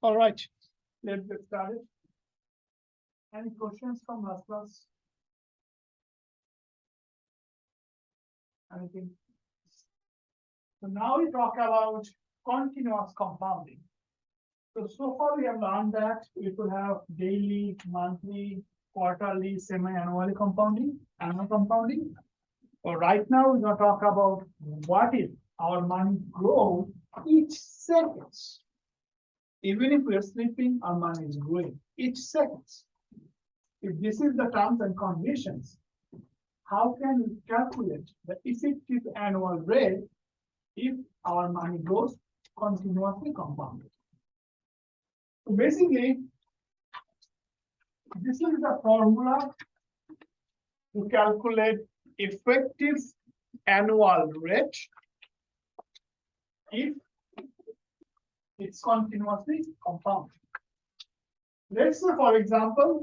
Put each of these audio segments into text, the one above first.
All right, let's get started. Any questions from last class? Anything? So now we talk about continuous compounding. So far we have learned that we could have daily, monthly, quarterly, semi-annually compounding, annual compounding. So right now we're going to talk about what if our money grows each second. Even if we're sleeping, our money is growing each second. If this is the terms and conditions, how can we calculate the effective annual rate if our money grows continuously compounded? So basically, this is the formula to calculate effective annual rate if it's continuously compounded. Let's say, for example,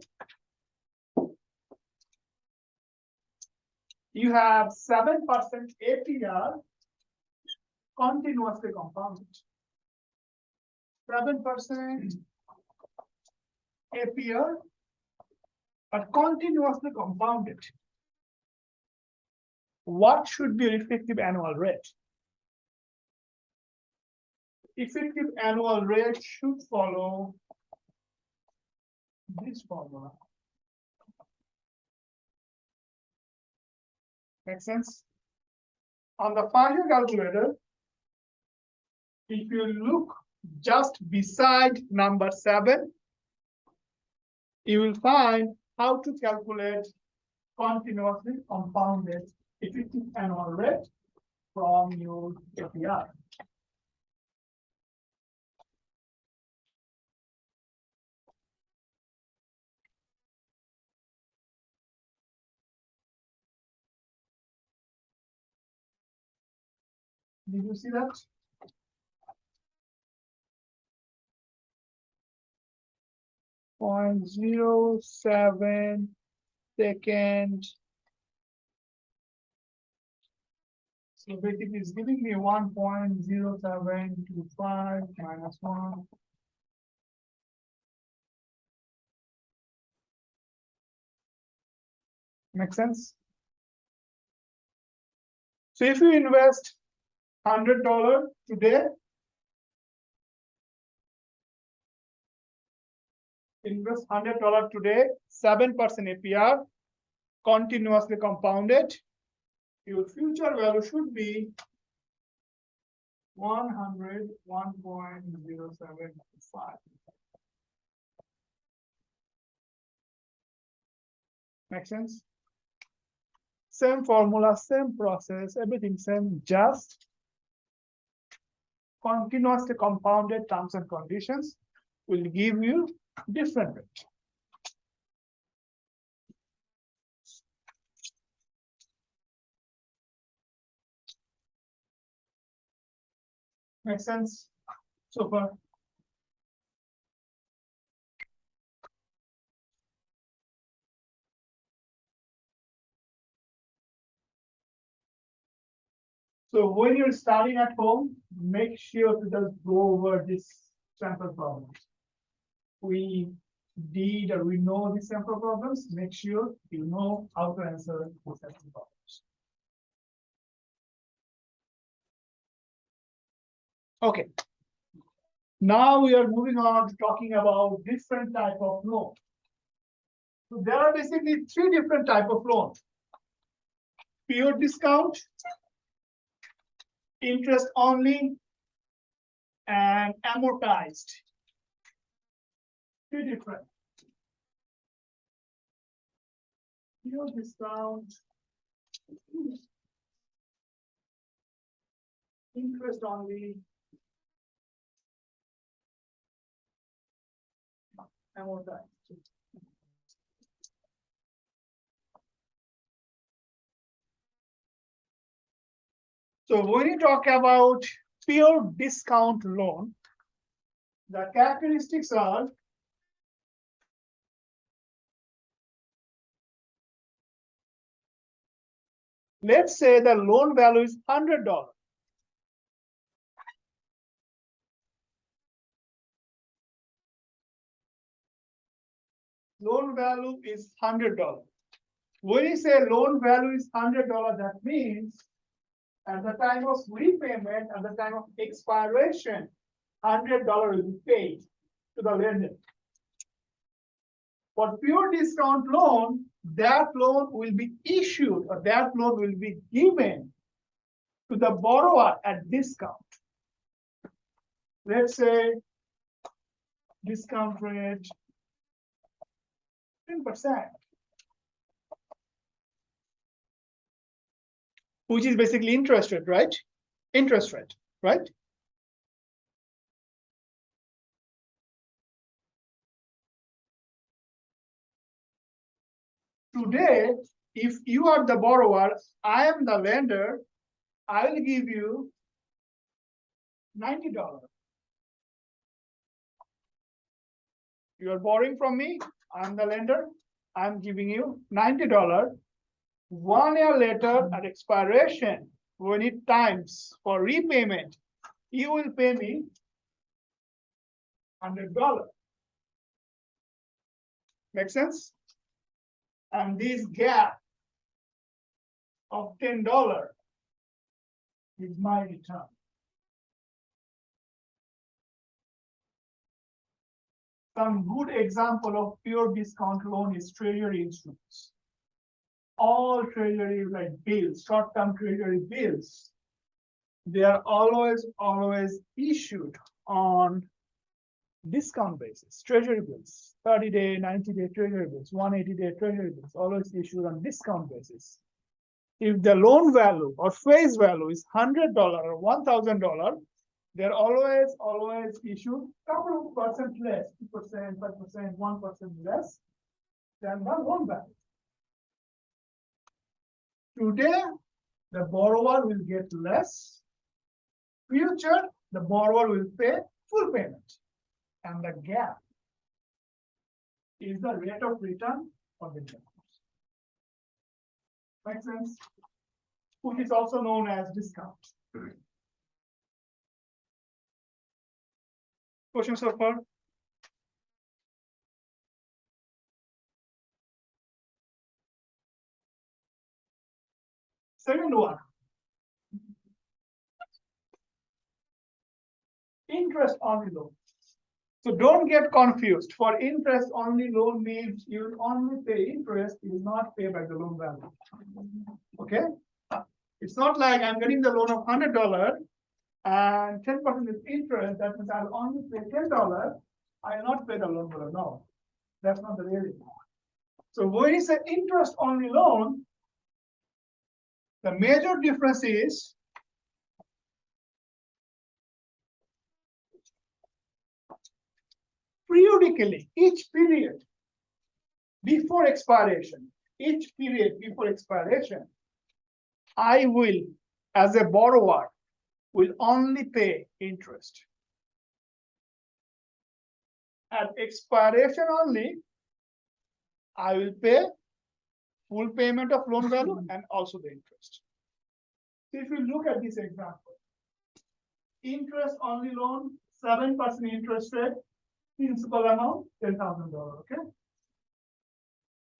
you have 7% APR continuously compounded. 7% APR, but continuously compounded. What should be effective annual rate? Effective annual rate should follow this formula. Make sense? On the final calculator, if you look just beside number 7, you will find how to calculate continuously compounded effective annual rate from your APR. Did you see that? Point 0.07 second. So basically it's giving me 1.0725 minus 1. Make sense? So if you invest $100 today, invest $100 today, 7% APR, continuously compounded, your future value should be 101.075. Make sense? Same formula, same process, everything same, just continuously compounded terms and conditions will give you different rate. Make sense so far? So when you're studying at home, make sure to just go over this sample problems. We did or we know the sample problems, make sure you know how to answer the sample problems. Okay. Now we are moving on to talking about different type of loan. So there are basically 3 different type of loans. Pure discount, interest only, and amortized. 3 different. Pure discount, interest only, amortized. So when you talk about pure discount loan, the characteristics are let's say the loan value is $100. loan value is $100. When you say loan value is $100, that means at the time of repayment, at the time of expiration, $100 will be paid to the lender. For pure discount loan, that loan will be issued or that loan will be given to the borrower at discount. Let's say discount rate 10%, which is basically interest rate, right? Interest rate, right? Today, if you are the borrower, I am the lender, I will give you $90. You are borrowing from me, I'm the lender, I'm giving you $90. 1 year later, at expiration, when it times for repayment, you will pay me $100. Make sense? And this gap of $10 is my return. Some good example of pure discount loan is treasury instruments. All treasury like bills, short-term treasury bills, they are always issued on discount basis. Treasury bills, 30-day, 90-day treasury bills, 180-day treasury bills, always issued on discount basis. If the loan value or face value is $100 or $1,000, they're always issued couple of percent less, 2%, 5%, 1% less than the loan value. Today, the borrower will get less. Future, the borrower will pay full payment. And the gap is the rate of return for the debt. Make sense? Which is also known as discount. Questions so far? Second one. Interest only loan. So don't get confused. For interest only loan means you will only pay interest, you will not pay by the loan value. Okay? It's not like I'm getting the loan of $100 and 10% is interest. That means I'll only pay $10. I will not pay the loan value. No, that's not the reality. So when you say interest only loan, the major difference is periodically, each period before expiration, I will, as a borrower, will only pay interest. At expiration only, I will pay full payment of loan value and also the interest. So if you look at this example, interest only loan, 7% interest rate, principal amount, $10,000, okay?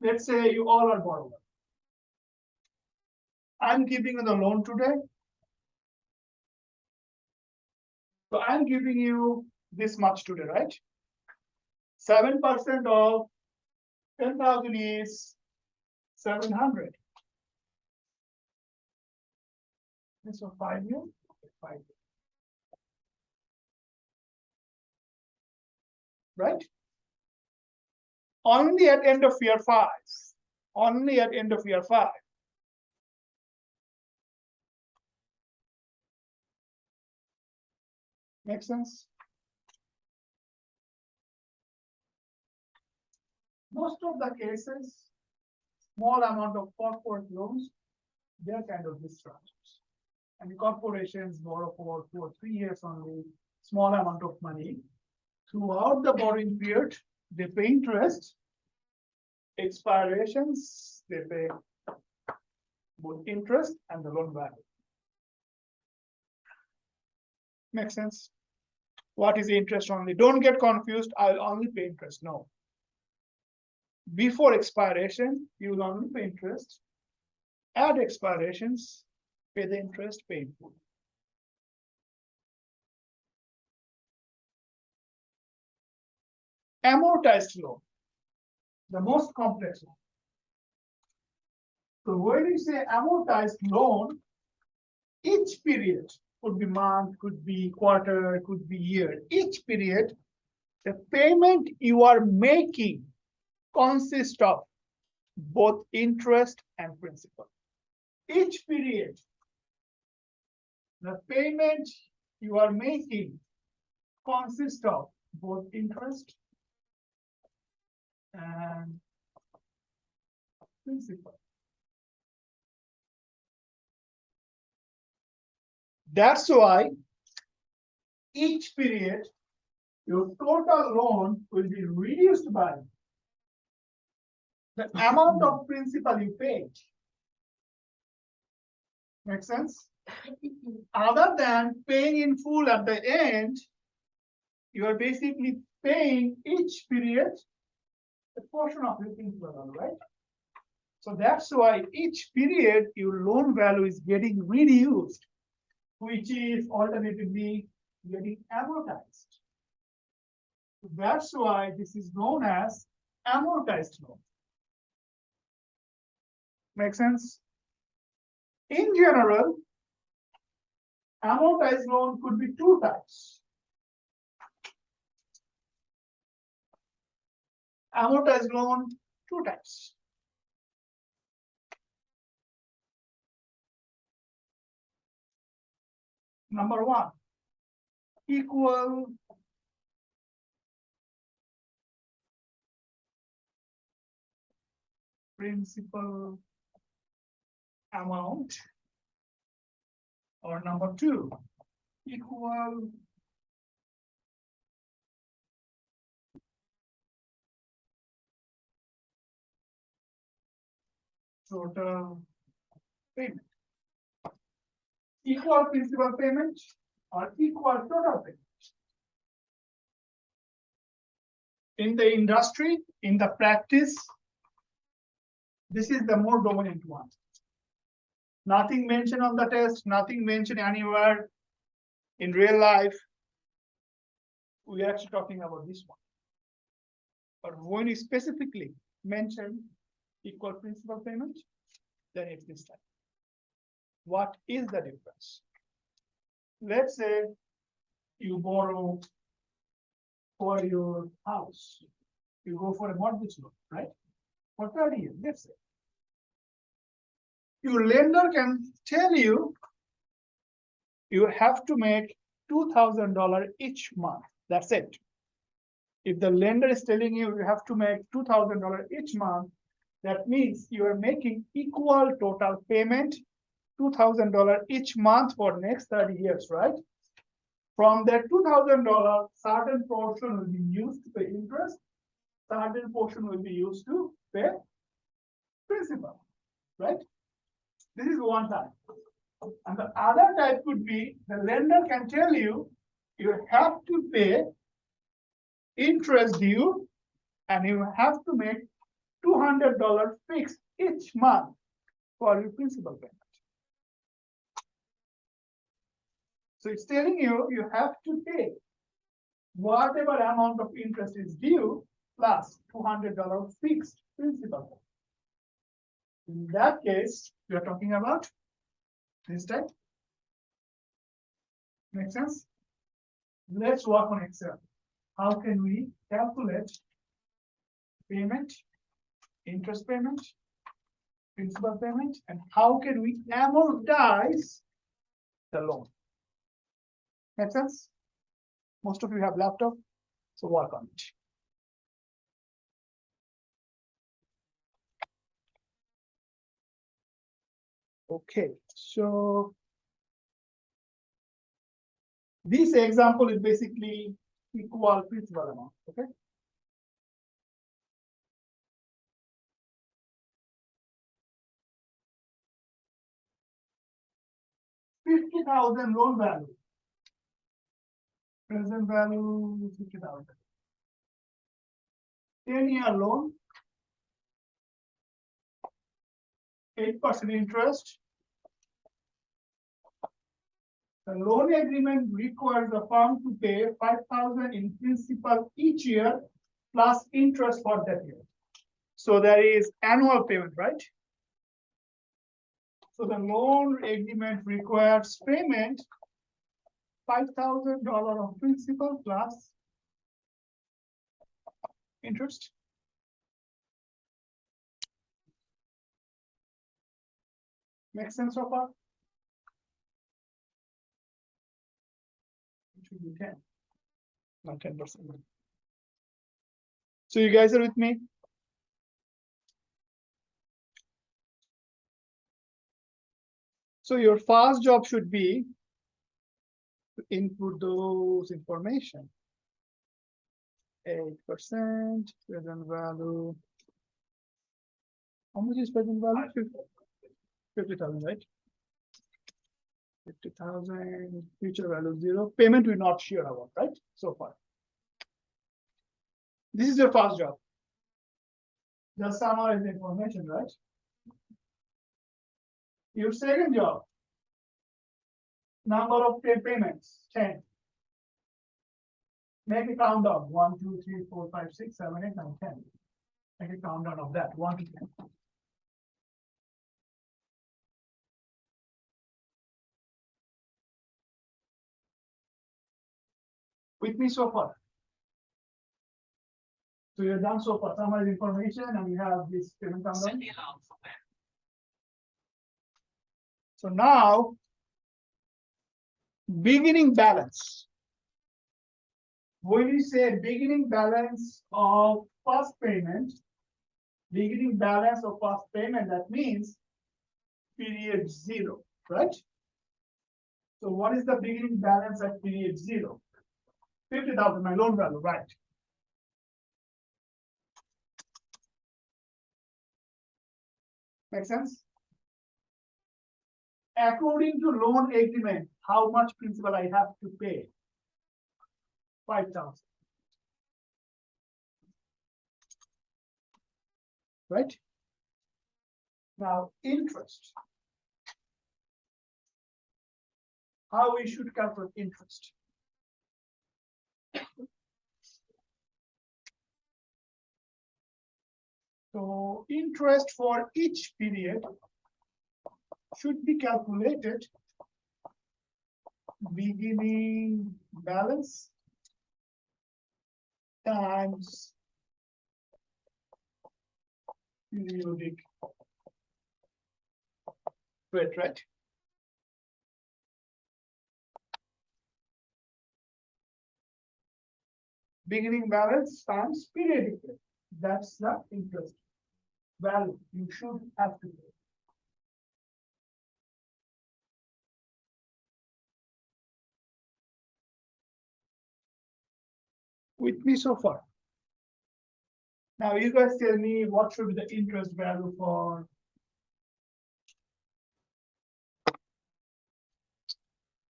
Let's say you all are borrowers. I'm giving you the loan today. So I'm giving you this much today, right? 7% of 10,000 is 700. This for 5 years, 5 years. Right? Only at end of year 5. Only at end of year 5. Make sense? Most of the cases, small amount of corporate loans, they're kind of discharges. And the corporations borrow for 2 or 3 years only, small amount of money. Throughout the borrowing period, they pay interest. Expirations, they pay both interest and the loan value. Make sense? What is interest only? Don't get confused. I'll only pay interest. No. Before expiration, you will only pay interest. At expirations, pay the interest, pay in full. Amortized loan, the most complex one. So when you say amortized loan, each period could be month, could be quarter, could be year. Each period, the payment you are making consists of both interest and principal. Each period, the payment you are making consists of both interest and principal. That's why each period, your total loan will be reduced by the amount of principal you paid. Make sense? Other than paying in full at the end, you are basically paying each period a portion of your principal, right? So that's why each period your loan value is getting reduced, which is alternatively getting amortized. That's why this is known as amortized loan. Make sense? In general, amortized loan could be two types. Amortized loan, two types. Number one, equal principal amount, or number two, equal total payment. Equal principal payment or equal total payment. In the industry, in the practice, this is the more dominant one. Nothing mentioned on the test, nothing mentioned anywhere in real life. We are actually talking about this one. But when you specifically mention equal principal payment, then it's this type. What is the difference? Let's say you borrow for your house. You go for a mortgage loan, right? For 30 years, let's say. Your lender can tell you you have to make $2,000 each month. That's it. If the lender is telling you you have to make $2,000 each month, that means you are making equal total payment, $2,000 each month for next 30 years, right? From that $2,000, certain portion will be used to pay interest, certain portion will be used to pay principal, right? This is one type. And the other type could be the lender can tell you you have to pay interest due and you have to make $200 fixed each month for your principal payment. So it's telling you you have to pay whatever amount of interest is due plus $200 fixed principal. In that case, we are talking about this type. Make sense? Let's work on Excel. How can we calculate payment, interest payment, principal payment, and how can we amortize the loan? Make sense? Most of you have laptop, so work on it. Okay, so this example is basically equal principal amount, okay? $50,000 loan value. Present value $50,000. 10-year loan, 8% interest. The loan agreement requires the firm to pay 5,000 in principal each year plus interest for that year. So there is annual payment, right? So the loan agreement requires payment $5,000 of principal plus interest. Make sense so far? It should be 10, not 10%. So you guys are with me? So your first job should be to input those information. 8% present value. How much is present value? 50,000, right? 50,000, future value 0. Payment we're not sure about, right? So far. This is your first job. Just summarize the information, right? Your second job. Number of payments, 10. Make a countdown. 1, 2, 3, 4, 5, 6, 7, 8, 9, 10. Make a countdown of that. 1 to 10. With me so far. So you're done so far. Summarize information and you have this payment countdown. So now, beginning balance. When you say beginning balance of first payment, beginning balance of first payment, that means period 0, right? So what is the beginning balance at period 0? 50,000, my loan value, right? Make sense? According to loan agreement, how much principal I have to pay? 5,000. Right? Now, interest. How we should calculate interest? So, interest for each period should be calculated beginning balance times periodic rate, right? Beginning balance times periodic rate. That's the interest value you should have to pay. With me so far. Now you guys tell me what should be the interest value for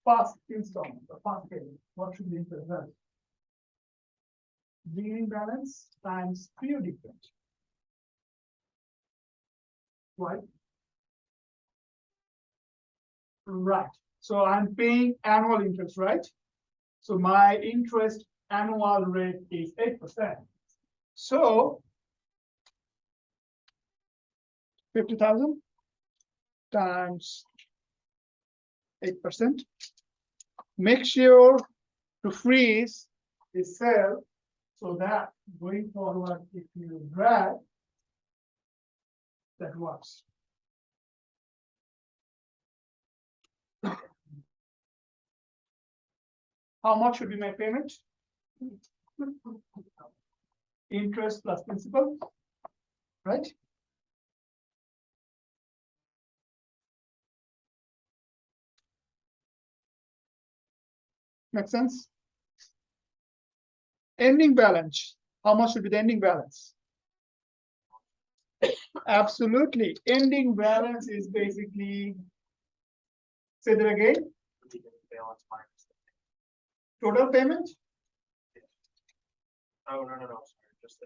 first installment, the first payment. What should be the interest value? Beginning balance times periodic rate. Right? Right. So I'm paying annual interest, right? So my interest annual rate is 8%. So 50,000 times 8%. Make sure to freeze the cell so that going forward, if you drag, that works. How much should be my payment? Interest plus principal, right? Make sense? Ending balance. How much should be the ending balance? Absolutely. Ending balance is basically, say that again. Total payment? Oh, no. Sorry, just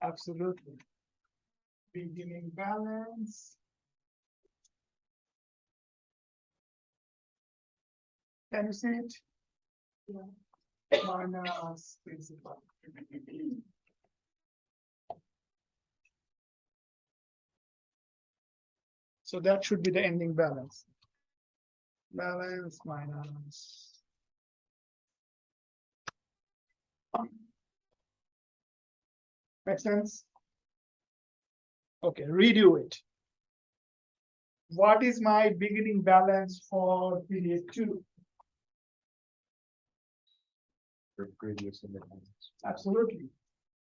Absolutely. beginning balance. Can you see it? Yeah. Minus principal. So that should be the ending balance. Balance minus. Make sense? Okay, redo it. What is my beginning balance for period 2? For previous independence. Absolutely.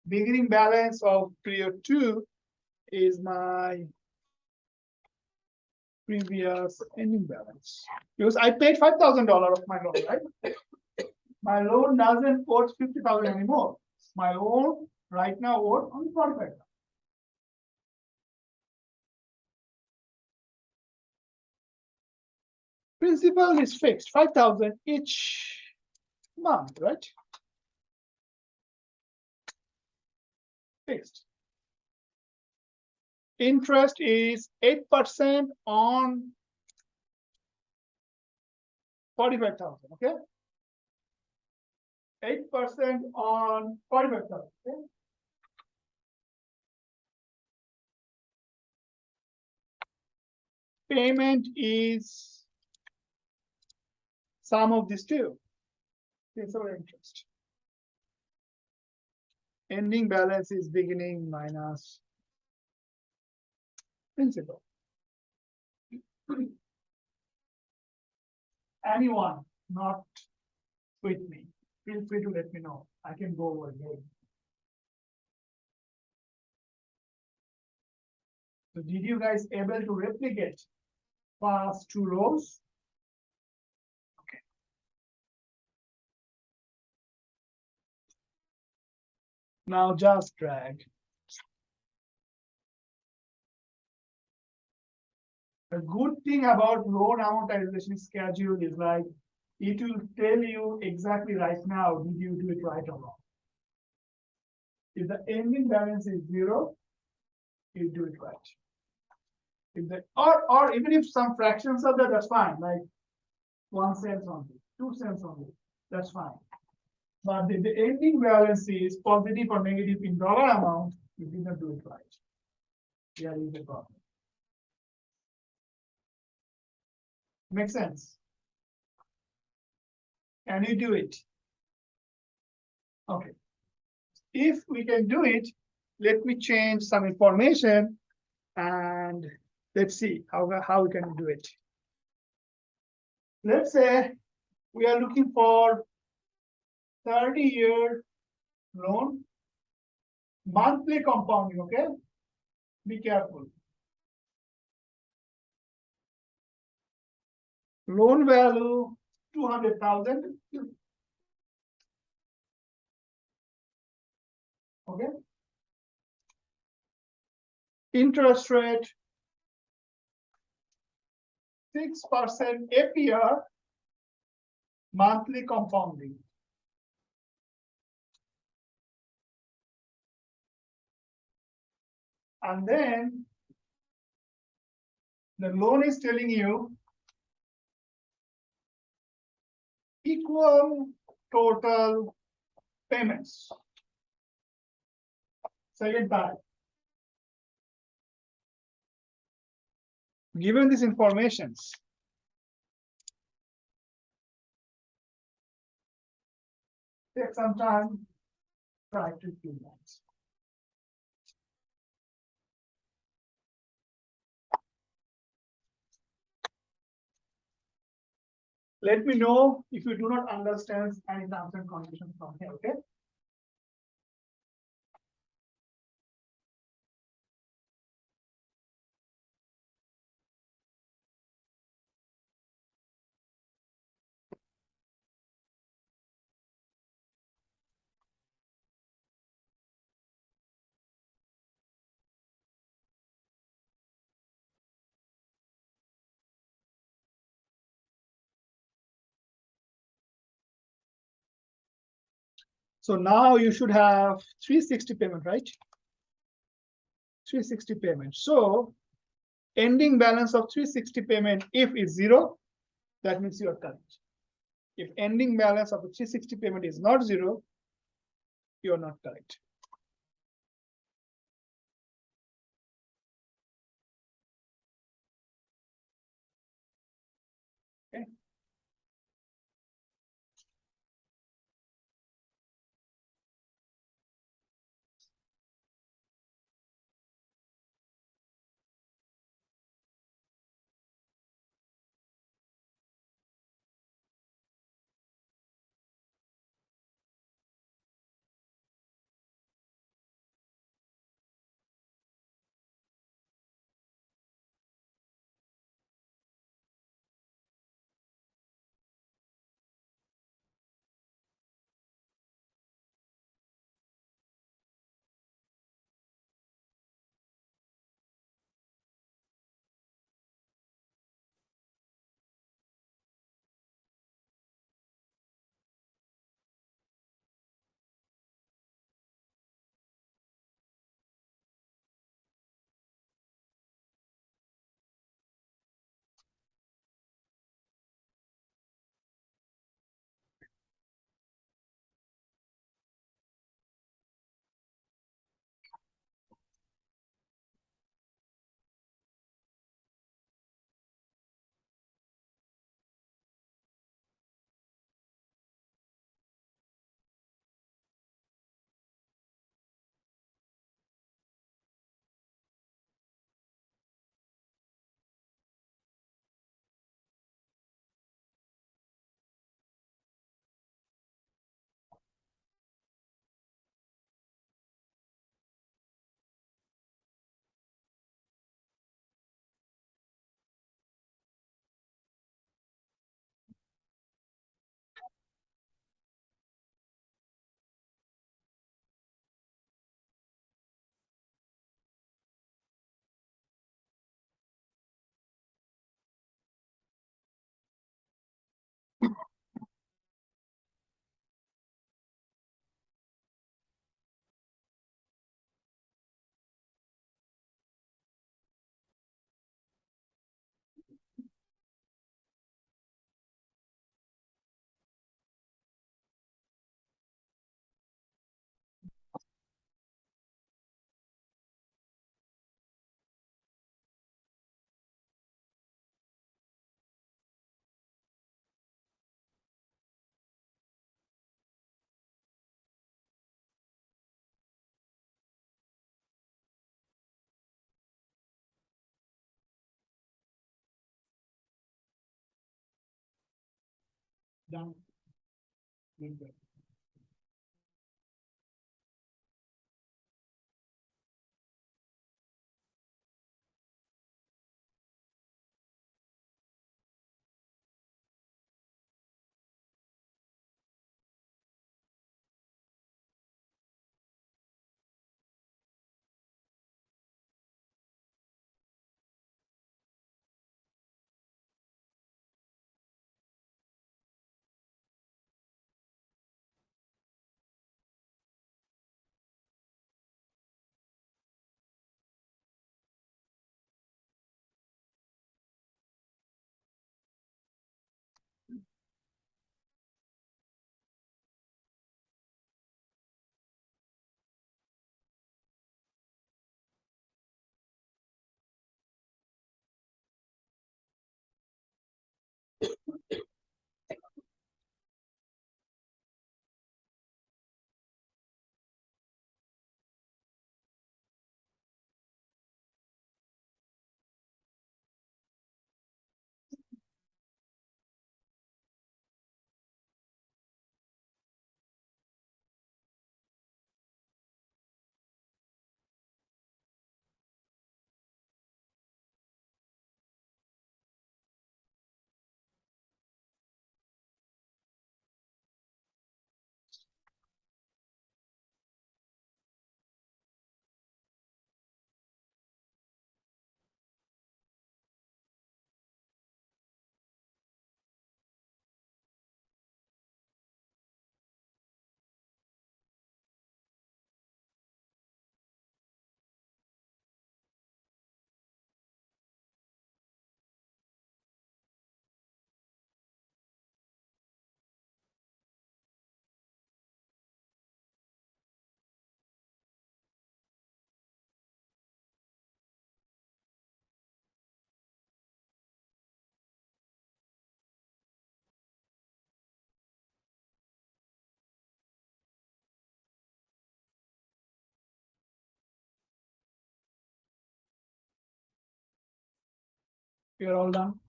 Beginning balance of period 2 is my previous ending balance. Because I paid $5,000 of my loan, right? My loan doesn't owe 50,000 anymore. My loan right now owes only 45,000. Principal is fixed, 5,000 each month, right? Fixed. Interest is 8% on 45,000, okay? 8% on 45,000, okay? Payment is sum of these two, principal and interest. Ending balance is beginning minus principal. Anyone not with me, feel free to let me know. I can go over again. So did you guys able to replicate past 2 rows? Okay. Now just drag. The good thing about loan amortization schedule is like it will tell you exactly right now, did you do it right or wrong? If the ending balance is 0, you do it right. If the or even if some fractions are there, that's fine, like 1 cent only, 2 cents only, that's fine. But if the ending balance is positive or negative in dollar amount, you did not do it right. There is a problem. Make sense? Can you do it? Okay. If we can do it, let me change some information and let's see how we can do it. Let's say we are looking for 30-year loan, monthly compounding, okay? Be careful. Loan value 200,000. Okay. Interest rate 6% APR, monthly compounding. And then the loan is telling you equal total payments. Second part. Given these informations, take some time, try to do that. Let me know if you do not understand any terms and conditions from here, okay? So now you should have 360 payment, right? 360 payment. So ending balance of 360 payment, if is 0, that means you are correct. If ending balance of the 360 payment is not 0, you are not correct. Okay. Done. Good. You're all done?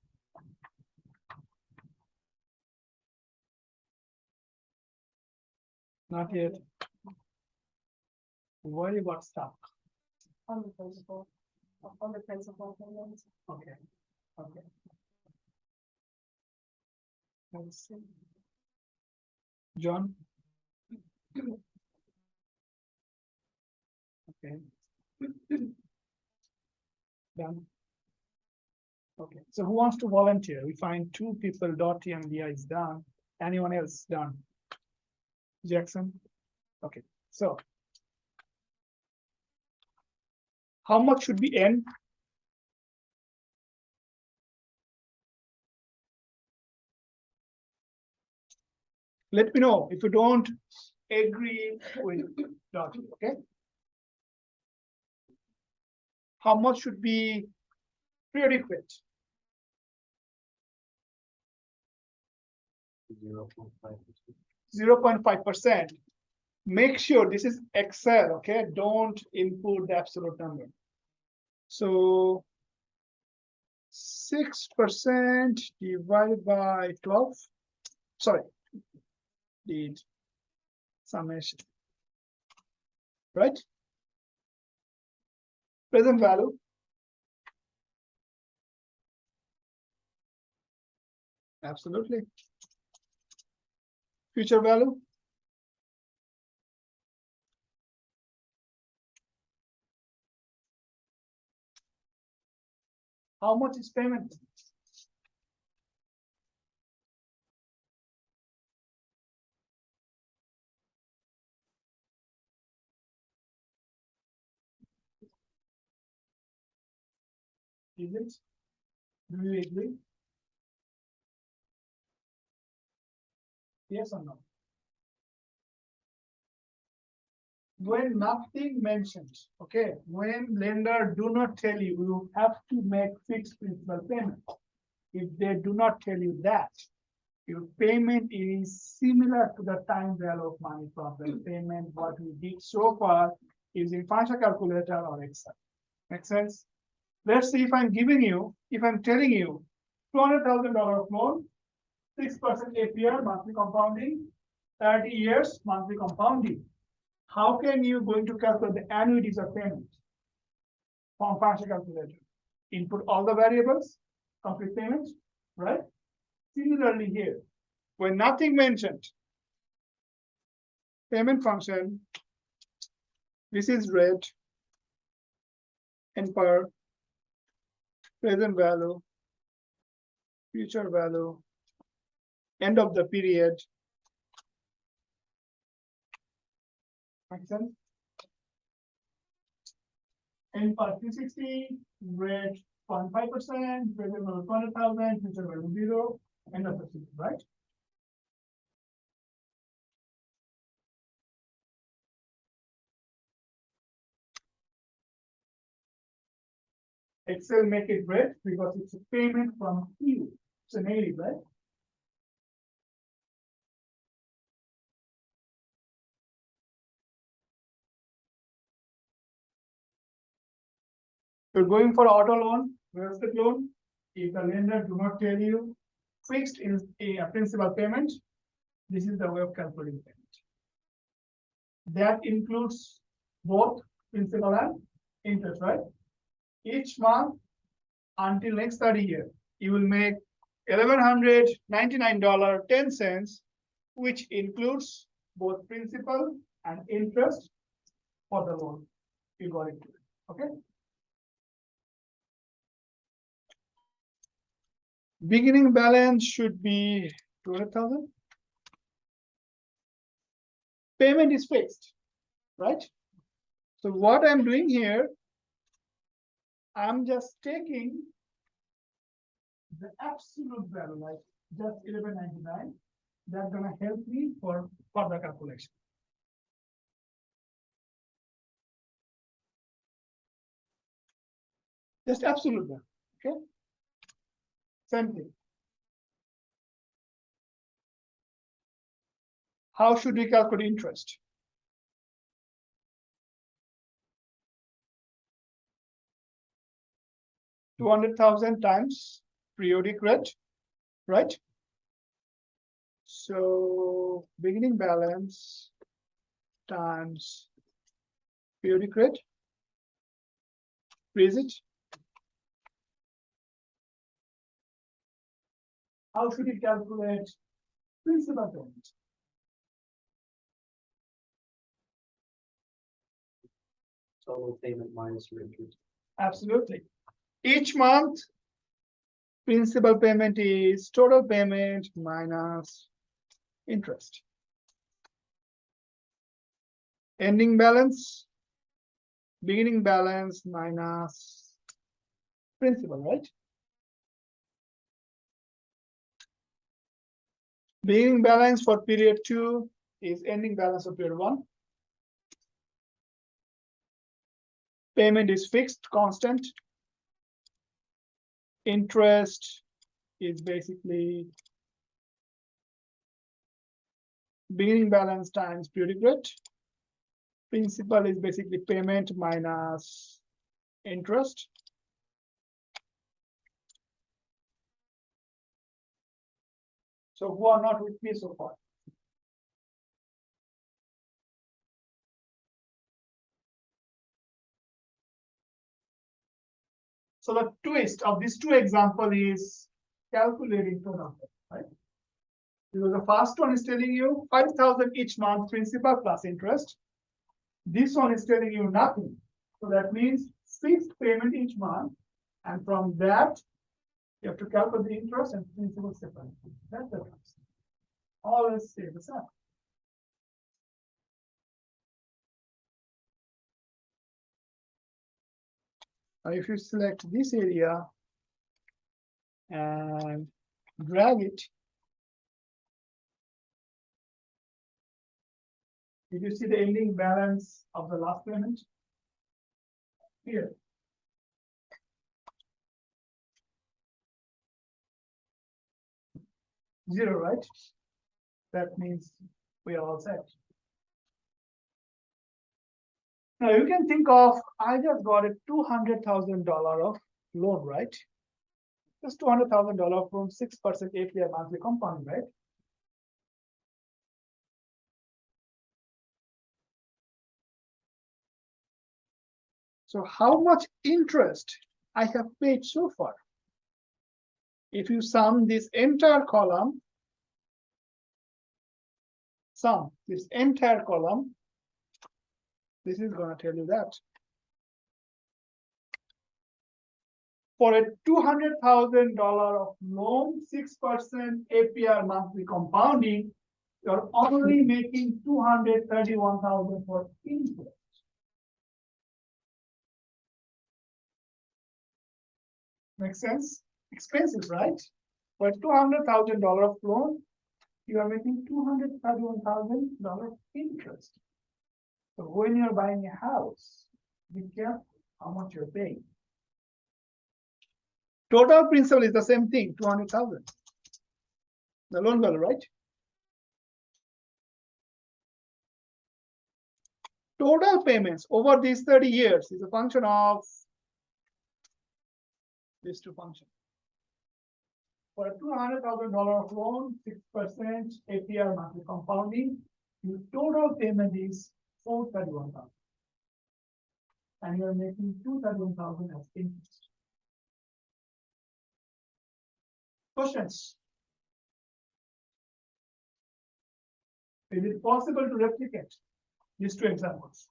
Not yet. Why you got stuck? On the principal payments. Okay, okay. Let's see. John? Okay. Done. Okay, so who wants to volunteer? We find two people, Dottie and Leah is done. Anyone else done? Jackson? Okay, so. How much should we earn? Let me know if you don't agree with Dottie, okay? How much should be prerequisite? 0.5%. 0.5%. Make sure this is Excel, okay? Don't input the absolute number. So 6% divided by 12. Sorry, the summation. Right? Present value. Absolutely. Future value. How much is payment? Is it? Do you agree? Yes or no? When nothing mentioned, okay, when lender do not tell you, you have to make fixed principal payment. If they do not tell you that, your payment is similar to the time value of money from the payment, what we did so far using financial calculator or Excel. Make sense? Let's see if I'm giving you, if I'm telling you $200,000 loan, 6% APR monthly compounding, 30 years monthly compounding. How can you going to calculate the annuities of payment from financial calculator? Input all the variables, complete payments, right? Similarly here, when nothing mentioned, payment function, this is rate and per present value, future value, end of the period. Make sense? And for 360, rate 0.5%, present value 200,000, future value 0, end of the period, right? Excel make it red because it's a payment from you. It's a native, right? You're going for auto loan, where's the loan? If the lender do not tell you fixed in a principal payment, this is the way of calculating payment. That includes both principal and interest, right? Each month until next 30 years, you will make $1,199.10, which includes both principal and interest for the loan. You got it, okay? Beginning balance should be 200,000. Payment is fixed, right? So what I'm doing here, I'm just taking the absolute value, like just 1199. That's gonna help me for further calculation. Just absolute value, okay? Same thing. How should we calculate interest? 200,000 times periodic rate, right? So beginning balance times periodic rate. Freeze it. How should you calculate principal payment? Total payment minus your interest. Absolutely. Each month, principal payment is total payment minus interest. Ending balance, beginning balance minus principal, right? Beginning balance for period 2 is ending balance of period 1. Payment is fixed, constant. Interest is basically beginning balance times periodic rate. Principal is basically payment minus interest. So who are not with me so far? So the twist of these two examples is calculating total, right? Because the first one is telling you 5,000 each month principal plus interest. This one is telling you nothing. So that means fixed payment each month. And from that, you have to calculate the interest and principal separately. That's the difference. Always stay the same. Now, if you select this area and drag it, did you see the ending balance of the last payment? Here. Zero, right? That means we are all set. Now you can think of, I just got a $200,000 of loan, right? Just $200,000 from 6% APR monthly compounding, right? So how much interest I have paid so far? If you sum this entire column, this is going to tell you that. For a $200,000 of loan, 6% APR monthly compounding, you're only making $231,000 for interest. Makes sense? Expensive, right? For $200,000 of loan, you are making $231,000 interest. So when you're buying a house, be careful how much you're paying. Total principal is the same thing, 200,000. The loan value, right? Total payments over these 30 years is a function of these two functions. For a $200,000 of loan, 6% APR monthly compounding, your total payment is $431,000. And you're making $231,000 as interest. Questions? Is it possible to replicate these two examples?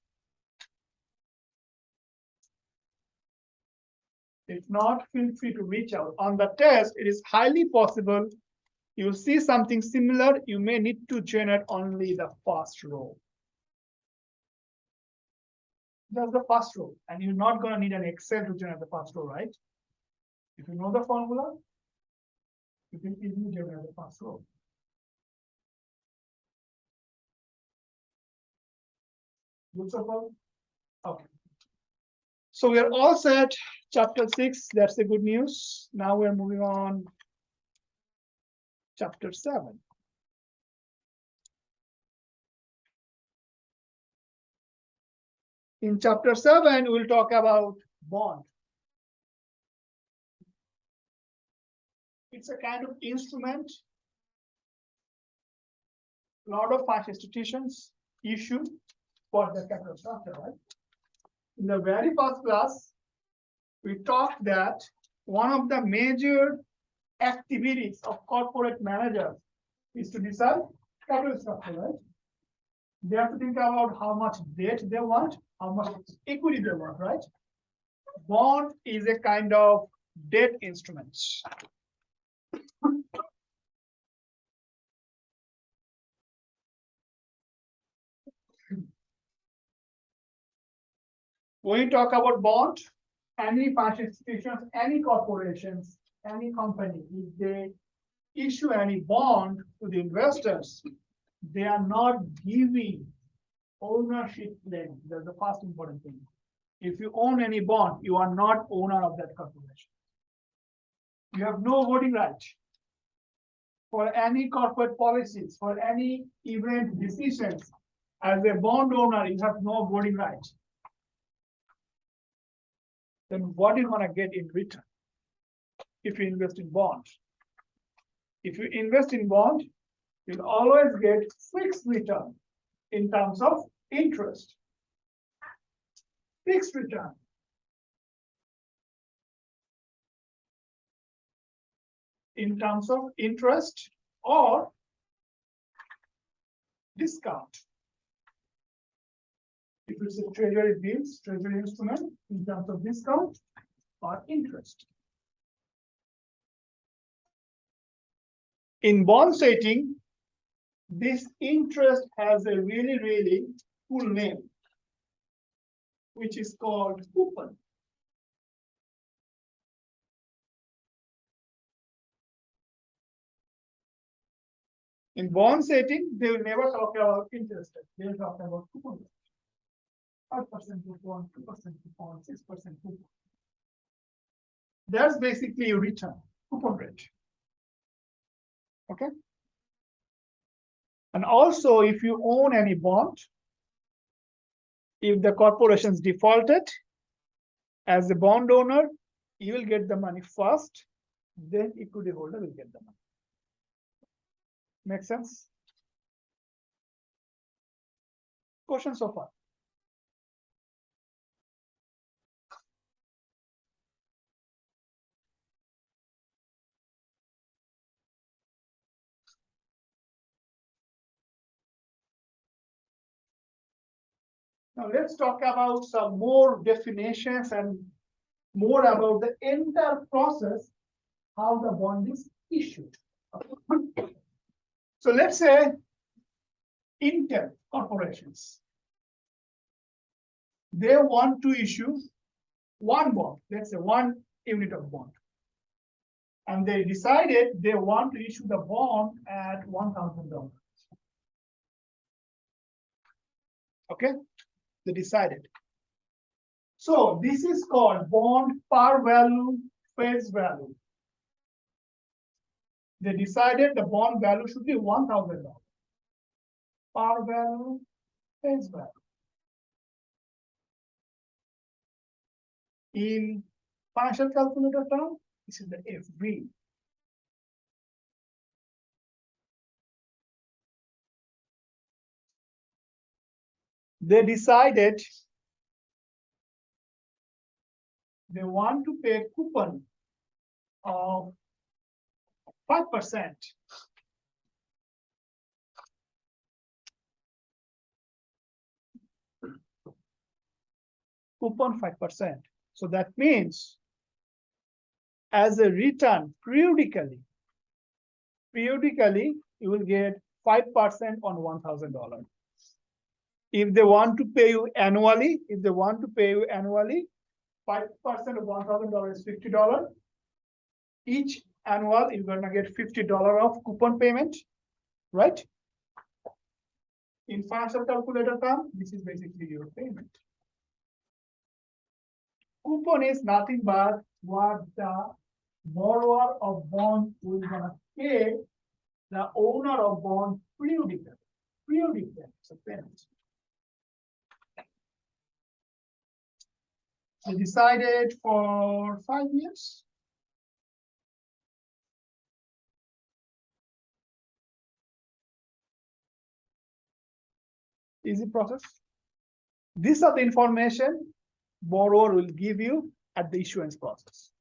If not, feel free to reach out. On the test, it is highly possible you see something similar. You may need to generate only the first row. Just the first row, and you're not going to need an Excel to generate the first row, right? If you know the formula, you can easily generate the first row. Good so far? Okay. So we are all set. Chapter 6, that's the good news. Now we're moving on. Chapter 7. In chapter 7, we'll talk about bond. It's a kind of instrument. A lot of financial institutions issue for the capital structure, right? In the very first class, we talked that one of the major activities of corporate managers is to decide capital structure, right? They have to think about how much debt they want, how much equity they want, right? Bond is a kind of debt instrument. When you talk about bond, any financial institutions, any corporations, any company, if they issue any bond to the investors, they are not giving ownership claim. That's the first important thing. If you own any bond, you are not owner of that corporation. You have no voting right for any corporate policies, for any event decisions. As a bond owner, you have no voting right. Then what are you gonna get in return if you invest in bonds? If you invest in bond, you'll always get fixed return in terms of interest. Fixed return. In terms of interest or discount. If it's a treasury bills, treasury instrument, in terms of discount or interest. In bond setting, this interest has a really cool name, which is called coupon. In bond setting, they will never talk about interest rate. They will talk about coupon rate. 5% coupon, 2% coupon, 6% coupon. That's basically a return, coupon rate. Okay. And also, if you own any bond, if the corporation's defaulted, as a bond owner, you will get the money first, then equity holder will get the money. Make sense? Question so far? Now let's talk about some more definitions and more about the entire process, how the bond is issued. So let's say Intel corporations, they want to issue one bond, let's say 1 unit of bond. And they decided they want to issue the bond at $1,000. Okay, they decided. So this is called bond par value, face value. They decided the bond value should be $1,000. Par value, face value. In financial calculator term, this is the FV. They decided they want to pay coupon of 5%. Coupon 5%. So that means as a return periodically, you will get 5% on $1,000. If they want to pay you annually, 5% of $1,000 is $50. Each annual, you're gonna get $50 of coupon payment, right? In financial calculator term, this is basically your payment. Coupon is nothing but what the borrower of bond will gonna pay the owner of bond periodically. It's a payment. They decided for 5 years. Easy process. These are the information borrower will give you at the issuance process.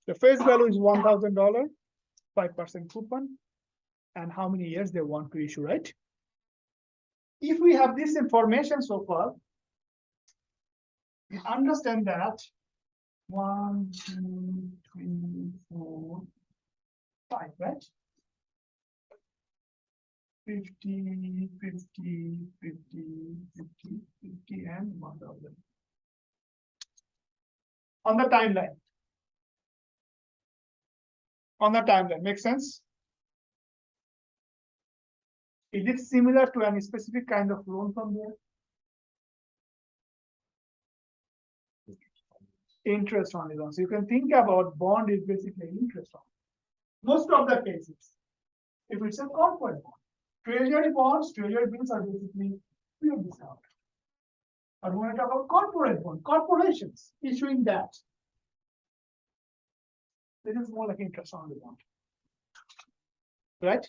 The face value is $1,000, 5% coupon, and how many years they want to issue, right? If we have this information so far, we understand that 1, 2, 3, 4, 5, right? 50, 50, 50, 50, 50, and 1,000. On the timeline. On the timeline, makes sense? Is it similar to any specific kind of loan from there? Interest only loans. You can think about bond is basically interest on. Most of the cases, if it's a corporate bond, treasury bonds, treasury bills are basically pure discount. But when I talk about corporate bond, corporations issuing that, this is more like interest only bond. Right?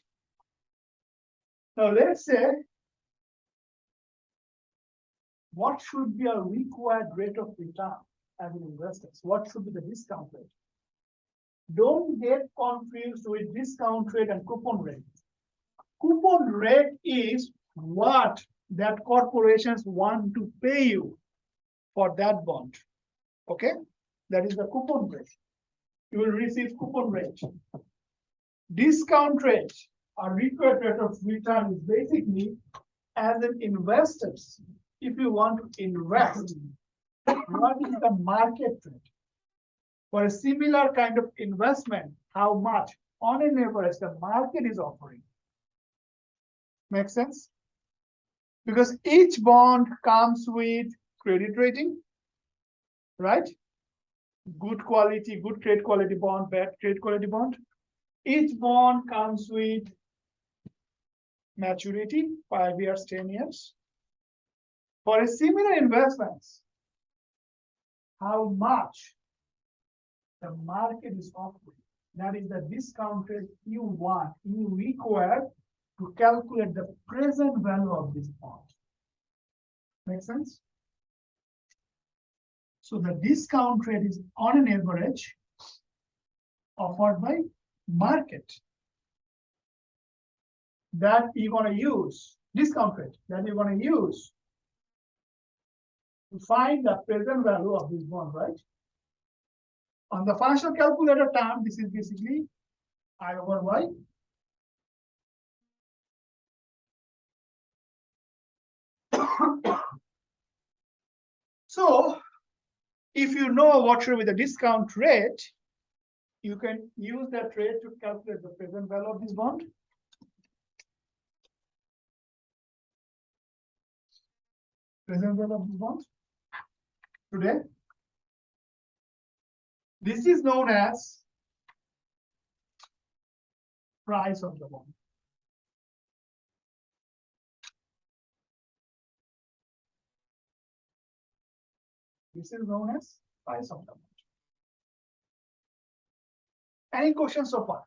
Now let's say, what should be a required rate of return as an investor? What should be the discount rate? Don't get confused with discount rate and coupon rate. Coupon rate is what that corporations want to pay you for that bond. Okay? That is the coupon rate. You will receive coupon rate. Discount rate or required rate of return is basically as an investor, if you want to invest, what is the market rate? For a similar kind of investment, how much on an average the market is offering? Make sense? Because each bond comes with credit rating, right? Good quality, good trade quality bond, bad trade quality bond. Each bond comes with maturity, 5 years, 10 years. For a similar investments, how much the market is offering, that is the discount rate you want, you require to calculate the present value of this bond. Make sense? So the discount rate is on an average offered by market that you're going to use, discount rate that you're going to use to find the present value of this bond, right? On the financial calculator term, this is basically I over Y. So if you know what should be the discount rate, you can use that rate to calculate the present value of this bond. Present value of this bond today. This is known as price of the bond. This is known as price of the bond. Any questions so far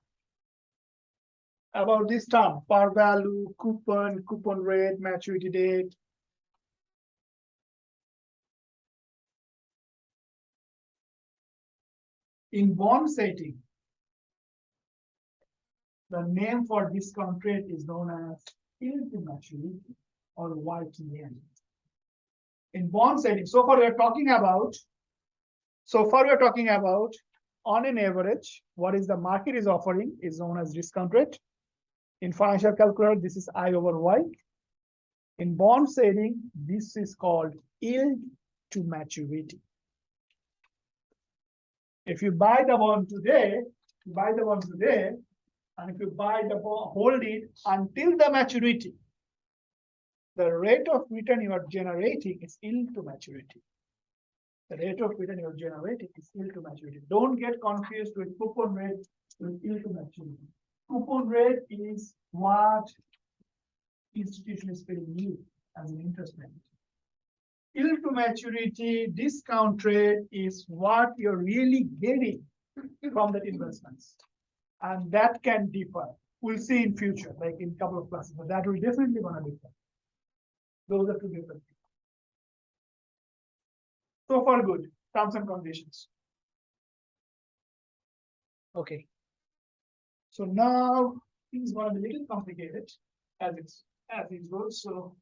about this term? Par value, coupon rate, maturity date. In bond setting, the name for discount rate is known as yield to maturity or YTM. In bond setting, so far we are talking about on an average, what is the market is offering is known as discount rate. In financial calculator, this is I over Y. In bond setting, this is called yield to maturity. If you buy the bond today, and if you buy the bond, hold it until the maturity, the rate of return you are generating is yield to maturity. The rate of return you are generating is yield to maturity. Don't get confused with coupon rate with yield to maturity. Coupon rate is what institution is paying you as an interest payment. Yield to maturity discount rate is what you're really getting from that investments. And that can differ. We'll see in future, like in a couple of classes, but that will definitely gonna differ. Those are two different things. So far, good. Terms and conditions. Okay. So now things gonna be a little complicated as it goes. So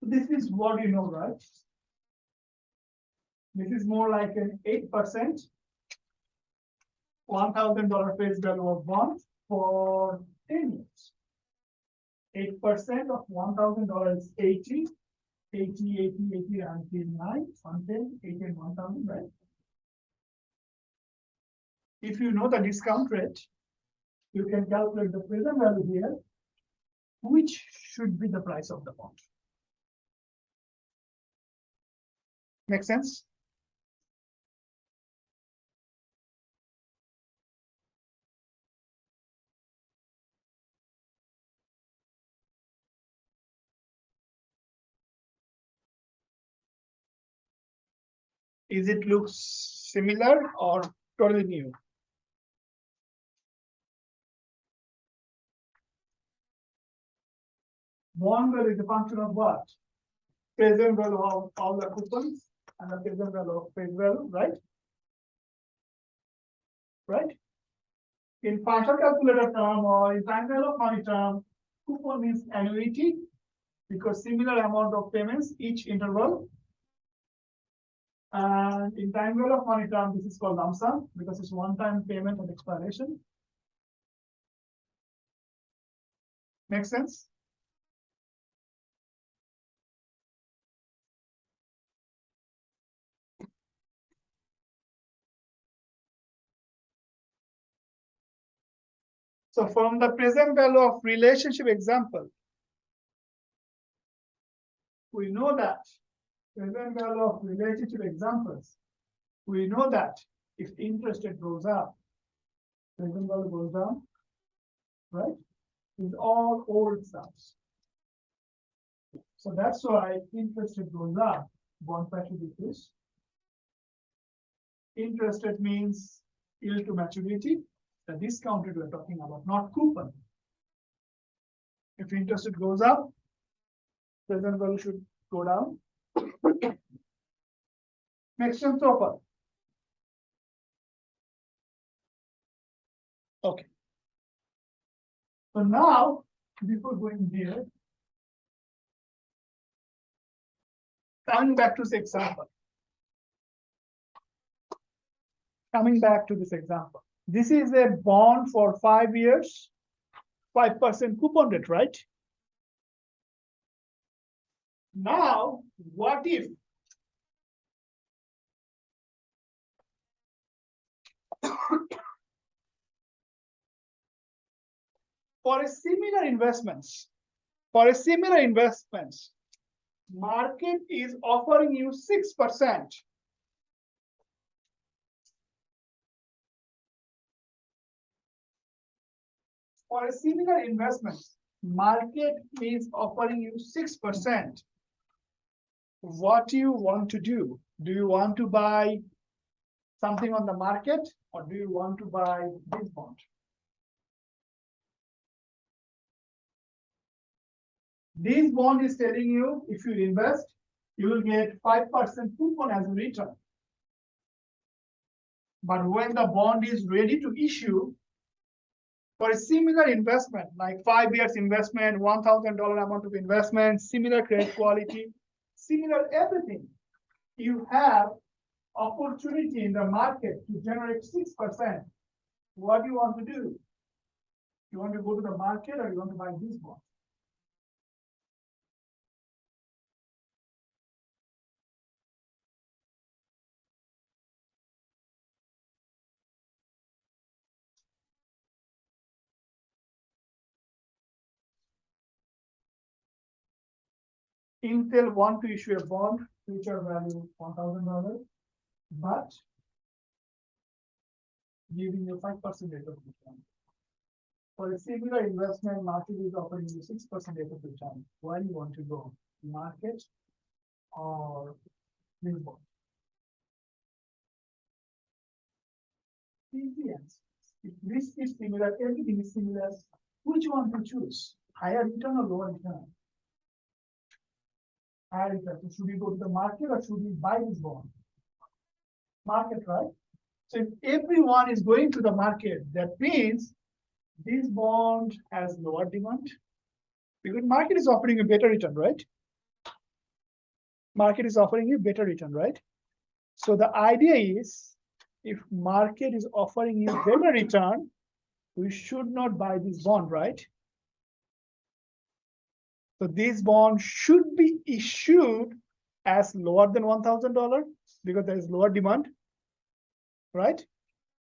this is what you know, right? This is more like an 8%, $1,000 face value of bond for 10 years. 8% of $1,000 is 80, 80, 80, 80 until 9, until 80 and 1,000, right? If you know the discount rate, you can calculate the present value here, which should be the price of the bond. Make sense? Is it looks similar or totally new? Bond value is a function of what? Present value of all the coupons and the present value of face value, right? Right? In partial calculator term or in time value of money term, coupon means annuity because similar amount of payments each interval. And in time value of money term, this is called lump sum because it's one-time payment at expiration. Make sense? So from the present value of relationship example, we know that present value of relationship examples, we know that if interest rate goes up, present value goes down, right? It's all old stuff. So that's why interest rate goes up, bond price will decrease. Interest rate means yield to maturity, the discount rate we're talking about, not coupon. If interest rate goes up, present value should go down. Make sense so far? Okay. So now, before going here, coming back to this example. Coming back to this example. This is a bond for 5 years, 5% coupon rate, right? Now, what if for a similar investments, market is offering you 6%. For a similar investment, market is offering you 6%. What do you want to do? Do you want to buy something on the market or do you want to buy this bond? This bond is telling you if you invest, you will get 5% coupon as a return. But when the bond is ready to issue, for a similar investment, like 5 years investment, $1,000 amount of investment, similar credit quality, similar everything, you have opportunity in the market to generate 6%. What do you want to do? You want to go to the market or you want to buy this bond? Intel want to issue a bond, future value $1,000, but giving you 5% rate of return. For a similar investment, market is offering you 6% rate of return. Where you want to go? Market or this bond? Easy answers. If risk is similar, everything is similar, which one to choose? Higher return or lower return? Higher return. So should we go to the market or should we buy this bond? Market, right? So if everyone is going to the market, that means this bond has lower demand. Because market is offering a better return, right? Market is offering you better return, right? So the idea is, if market is offering you better return, we should not buy this bond, right? So this bond should be issued as lower than $1,000 because there is lower demand, right?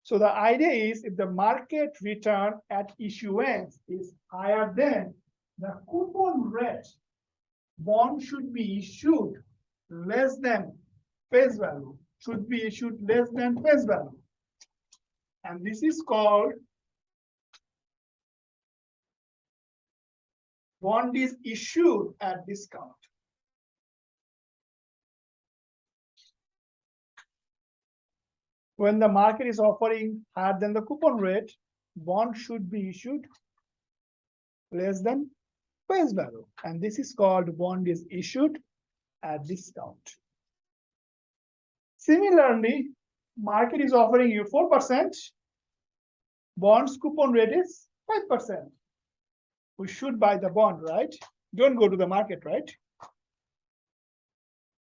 So the idea is, if the market return at issuance is higher than the coupon rate, bond should be issued less than face value, should be issued less than face value. And this is called bond is issued at discount. When the market is offering higher than the coupon rate, bond should be issued less than face value. And this is called bond is issued at discount. Similarly, market is offering you 4%, bonds coupon rate is 5%. We should buy the bond, right? Don't go to the market, right?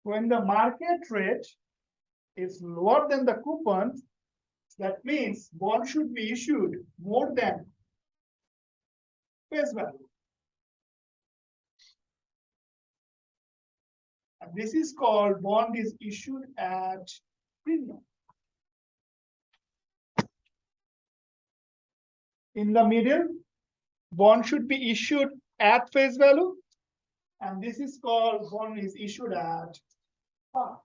When the market rate is lower than the coupon, that means bond should be issued more than face value. And this is called bond is issued at premium. In the middle, bond should be issued at face value. And this is called bond is issued at par.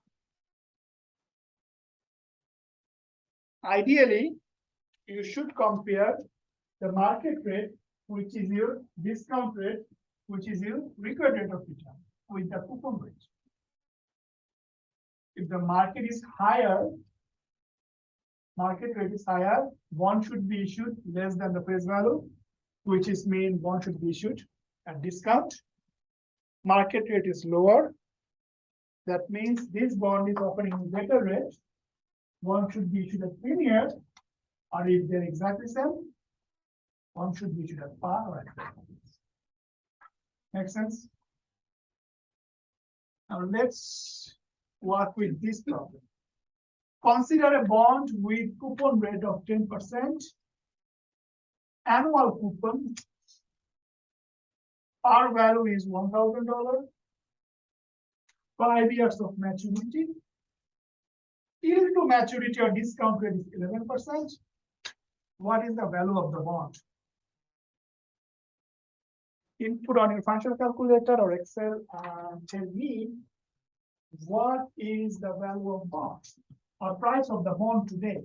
Ideally, you should compare the market rate, which is your discount rate, which is your required rate of return, with the coupon rate. If the market is higher, market rate is higher, bond should be issued less than the face value, which is mean bond should be issued at discount. Market rate is lower. That means this bond is offering a better rate. Bond should be issued at premium, or if they're exactly same, one should be issued at par or at premium. Make sense? Now let's work with this problem. Consider a bond with coupon rate of 10%, annual coupon, par value is $1,000, 5 years of maturity, yield to maturity or discount rate is 11%. What is the value of the bond? Input on your financial calculator or Excel and tell me what is the value of bond or price of the bond today.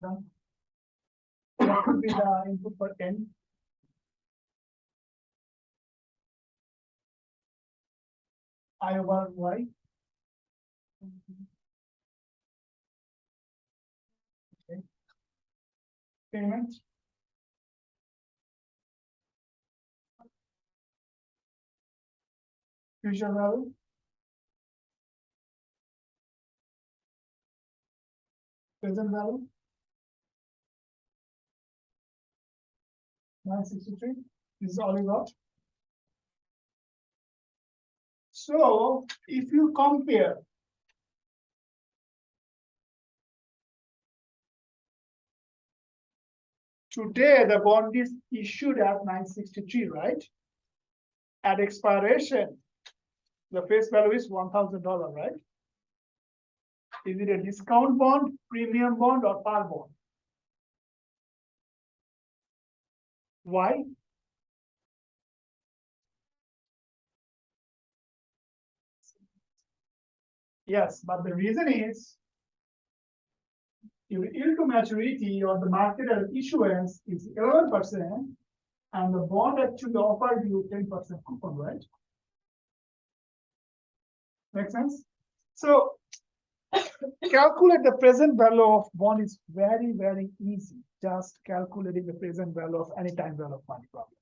Done. What would be the input for n? I over y. Okay. Payment. Future value. Present value. 963. This is all you got. So if you compare today, the bond is issued at 963, right? At expiration, the face value is $1,000, right? Is it a discount bond, premium bond, or par bond? Why? Yes, but the reason is your yield to maturity or the market issuance is 11%, and the bond actually offered you 10% coupon, right? Make sense? So calculate the present value of bond is very, very easy. Just calculating the present value of any time value of money problem.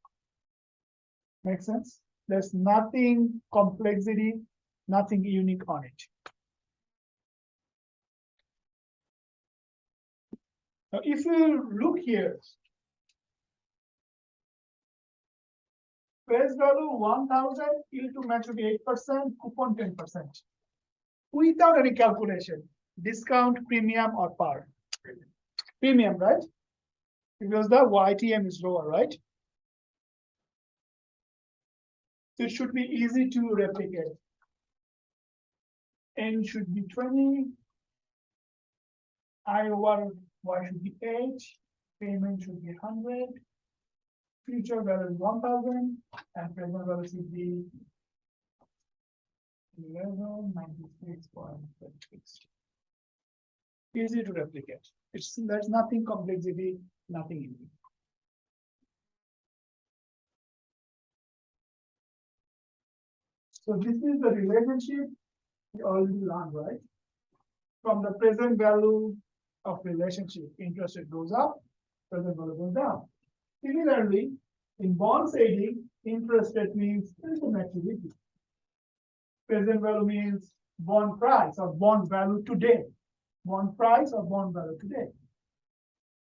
Make sense? There's nothing complexity, nothing unique on it. Now, if you look here, face value 1,000, yield to maturity 8%, coupon 10%. Without any calculation, discount, premium, or par. Premium, right? Because the YTM is lower, right? So it should be easy to replicate. N should be 20. I over Y should be 8. Payment should be 100. Future value is 1,000. And present value should be 1196.36. Easy to replicate. There's nothing complexity, nothing in it. So this is the relationship we already learned, right? From the present value of relationship, interest rate goes up, present value goes down. Similarly, in bond trading, interest rate means the maturity. Present value means bond price or bond value today. Bond price or bond value today.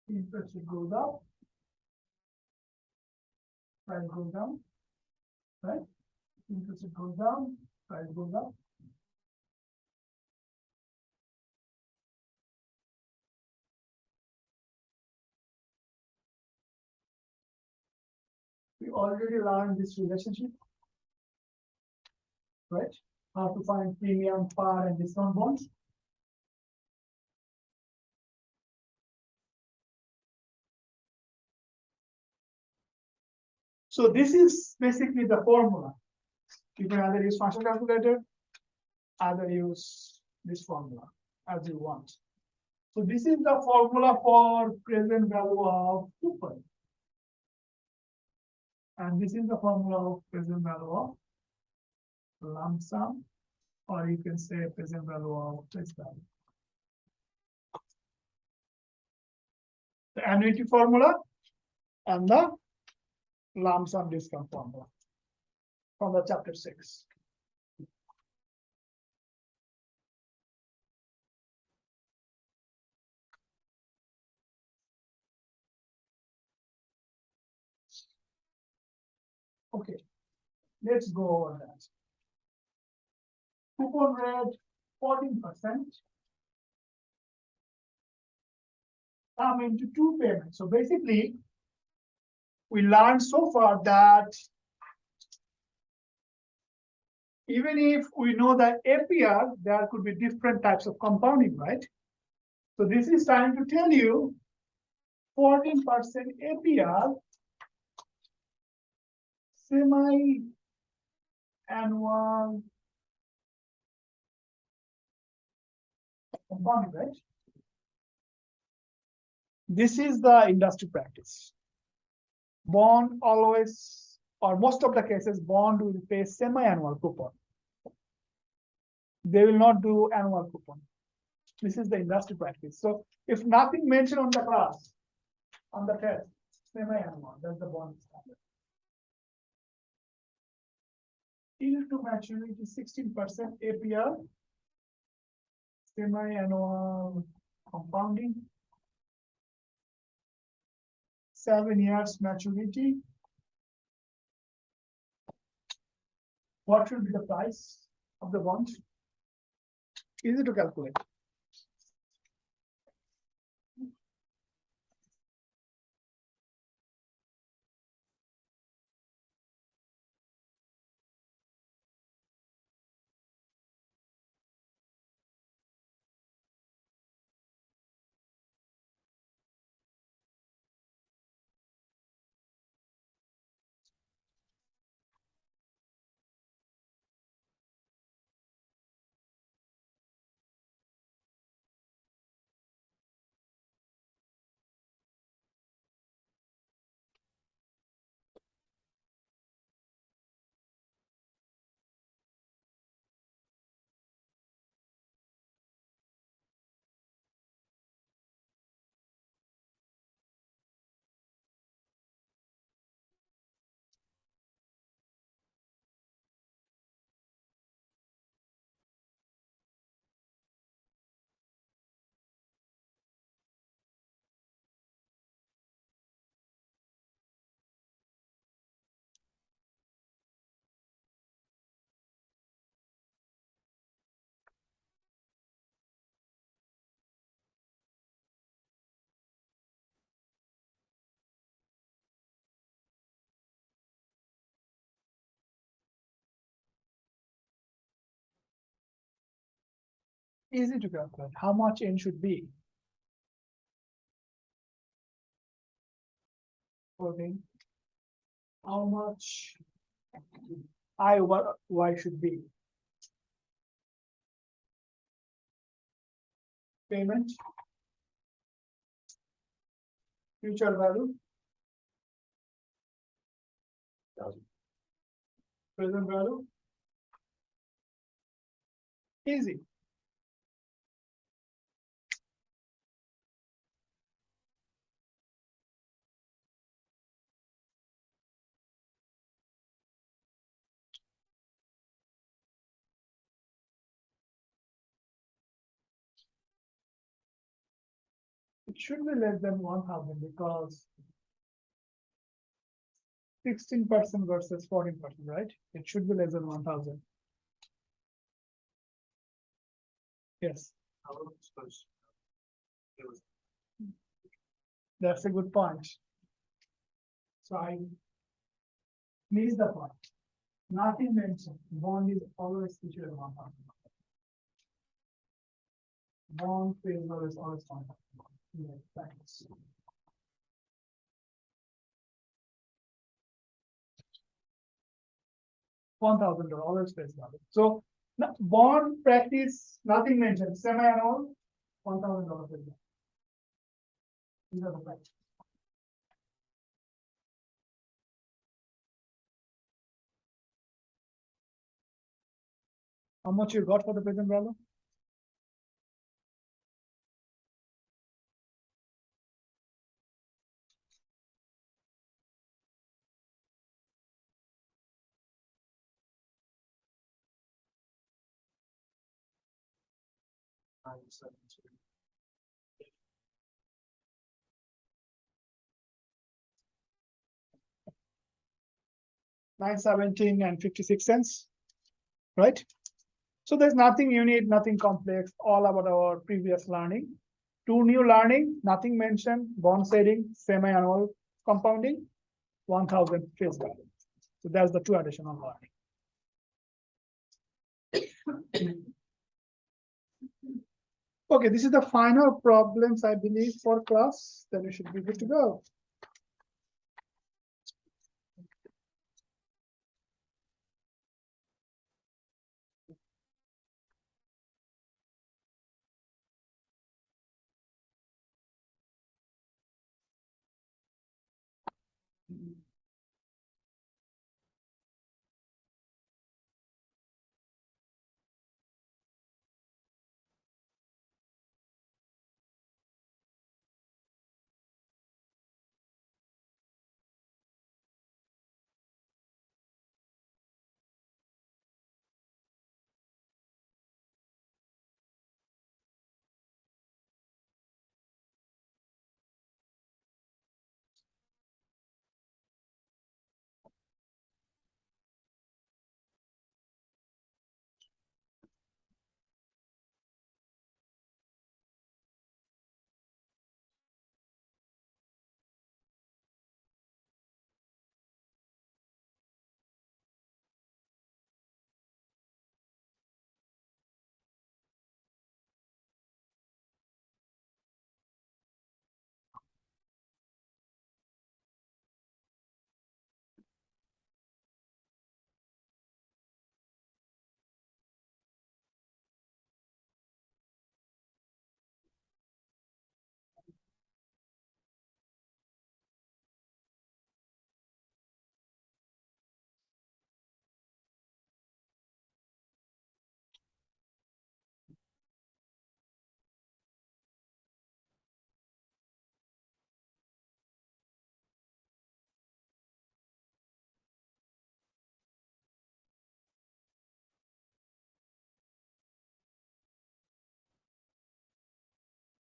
Interest rate goes up, price goes down, right? Interest rate goes down, price goes up. We already learned this relationship, right? How to find premium, par, and discount bonds. So this is basically the formula. You can either use function calculator, either use this formula as you want. So this is the formula for present value of coupon. And this is the formula of present value of lump sum, or you can say present value of face value. The annuity formula and the lump sum discount formula from the chapter 6. Okay, let's go over that. Coupon rate 14%. Come into two payments. So basically, we learned so far that even if we know that APR, there could be different types of compounding, right? So this is trying to tell you 14% APR, semi-annual compounding, right? This is the industry practice. Bond always, or most of the cases, bond will pay semi-annual coupon. They will not do annual coupon. This is the industry practice. So if nothing mentioned on the class, on the test, semi-annual, that's the bond standard. Yield to maturity 16% APR, semi-annual compounding, 7 years maturity. What should be the price of the bond? Easy to calculate. Easy to calculate. How much N should be? 14. How much I over Y should be? Payment, future value, 1,000. present value. Easy. It should be less than 1,000 because 16% versus 14%, right? It should be less than 1,000. Yes, that's a good point. So I missed the point. Nothing mentioned. Bond is always featured at 1,000. Bond phase value is always 1,000. Yeah, thanks. $1,000 always face value. So bond practice, nothing mentioned. Semi-annual, $1,000 face value. These are the facts. How much you got for the present value? $9.17 and 56 cents, right? So there's nothing unique, nothing complex, all about our previous learning. Two new learning, nothing mentioned, bond saving, semi-annual compounding, 1,000 face value. So that's the two additional learning. Okay, this is the final problems, I believe, for class. Then we should be good to go.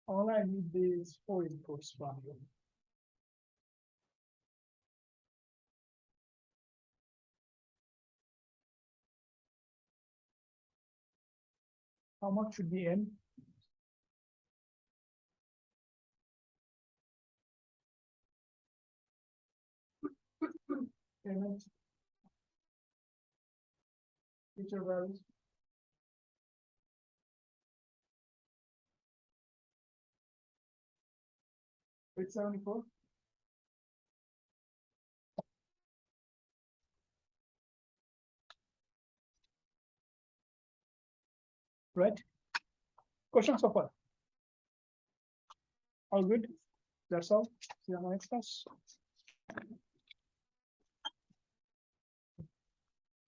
All I need is 4 inputs from you. How much should be in? Payment. Future values. It's 74. Right? Questions so far? All good? That's all. See you on the next class.